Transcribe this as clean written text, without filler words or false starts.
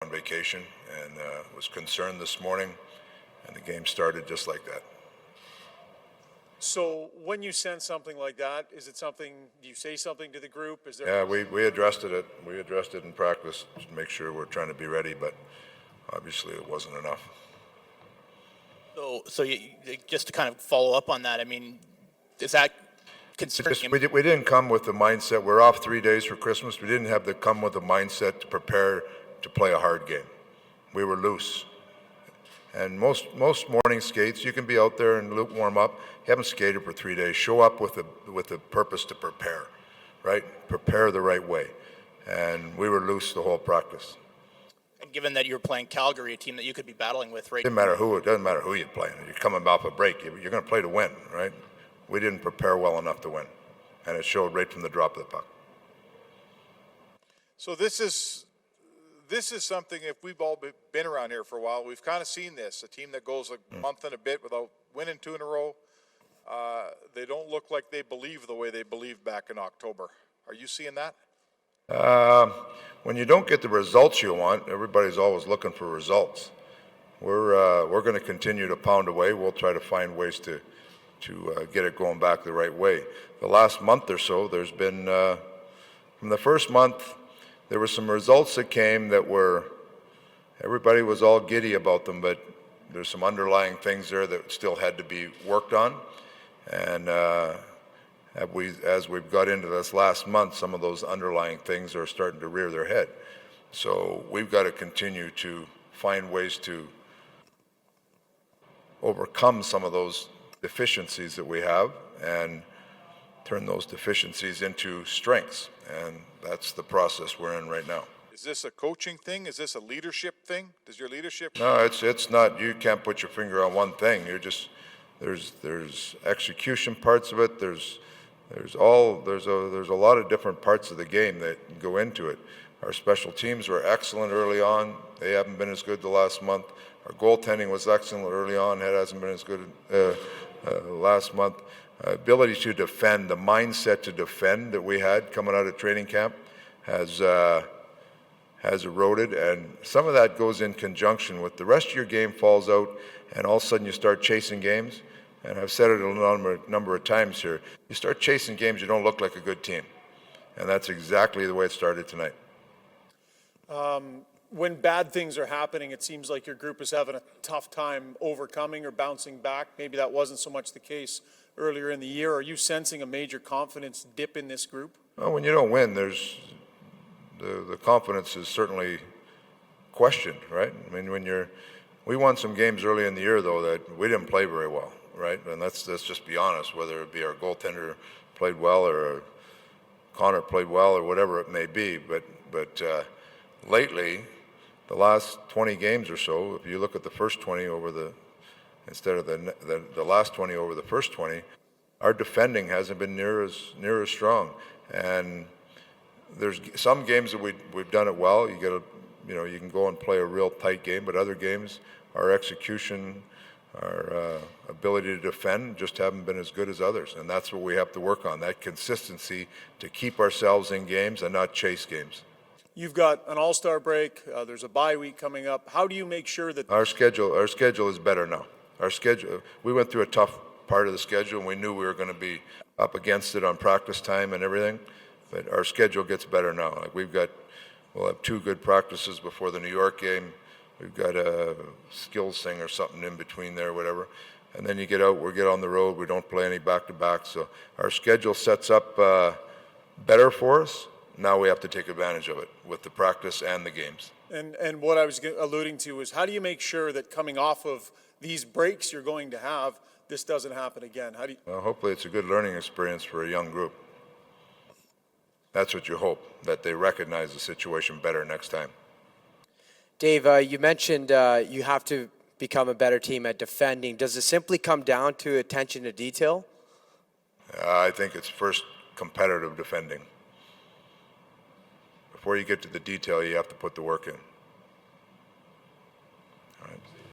on vacation and was concerned this morning, and the game started just like that. So when you sense something like that, is it something, do you say something to the group? Is there? Yeah, we addressed it. We addressed it in practice to make sure we're trying to be ready, but obviously it wasn't enough. So just to kind of follow up on that, I mean, is that concerning? We didn't come with the mindset. We're off 3 days for Christmas. We didn't have to come with the mindset to prepare to play a hard game. We were loose. And most morning skates, you can be out there and warm up. You haven't skated for 3 days. Show up with the purpose to prepare, right? Prepare the right way. And we were loose the whole practice. And given that you're playing Calgary, a team that you could be battling with, right? It doesn't matter who you're playing. You're coming off a break. You're going to play to win, right? We didn't prepare well enough to win, and it showed right from the drop of the puck. So this is something, if we've all been around here for a while, we've kind of seen this. A team that goes a month and a bit without winning 2 in a row, they don't look like they believe the way they believed back in October. Are you seeing that? When you don't get the results you want, everybody's always looking for results. We're going to continue to pound away. We'll try to find ways to get it going back the right way. The last month or so, there's been, from the first month, there were some results that came that everybody was all giddy about them, but there's some underlying things there that still had to be worked on. And as we've got into this last month, some of those underlying things are starting to rear their head. So we've got to continue to find ways to overcome some of those deficiencies that we have and turn those deficiencies into strengths. And that's the process we're in right now. Is this a coaching thing? Is this a leadership thing? Does your leadership? No, it's not. You can't put your finger on one thing. There's execution parts of it. There's a lot of different parts of the game that go into it. Our special teams were excellent early on. They haven't been as good the last month. Our goaltending was excellent early on. It hasn't been as good last month. Ability to defend, the mindset to defend that we had coming out of training camp has eroded, and some of that goes in conjunction with the rest of your game falls out, and all of a sudden you start chasing games. And I've said it a number of times here. You start chasing games, you don't look like a good team, and that's exactly the way it started tonight. When bad things are happening, it seems like your group is having a tough time overcoming or bouncing back. Maybe that wasn't so much the case earlier in the year. Are you sensing a major confidence dip in this group? Well, when you don't win, there's the confidence is certainly questioned, right? I mean, we won some games early in the year though that we didn't play very well, right? And let's just be honest. Whether it be our goaltender played well or Connor played well or whatever it may be, but lately, the last 20 games or so, if you look at the first 20 instead of the last 20 over the first 20, our defending hasn't been near as strong. And there's some games that we've done it well. You can go and play a real tight game, but other games, our execution, our ability to defend just haven't been as good as others. And that's what we have to work on, that consistency to keep ourselves in games and not chase games. You've got an all-star break. There's a bye week coming up. How do you make sure that our schedule is better now? We went through a tough part of the schedule, and we knew we were going to be up against it on practice time and everything. But our schedule gets better now. Like we'll have 2 good practices before the New York game. We've got a skills thing or something in between there, whatever. And then you get out. We get on the road. We don't play any back-to-back. So our schedule sets up better for us. Now we have to take advantage of it with the practice and the games. And what I was alluding to is, how do you make sure that coming off of these breaks you're going to have, this doesn't happen again? Well, hopefully it's a good learning experience for a young group. That's what you hope, that they recognize the situation better next time. Dave, you mentioned you have to become a better team at defending. Does it simply come down to attention to detail? I think it's first competitive defending. Before you get to the detail, you have to put the work in. All right,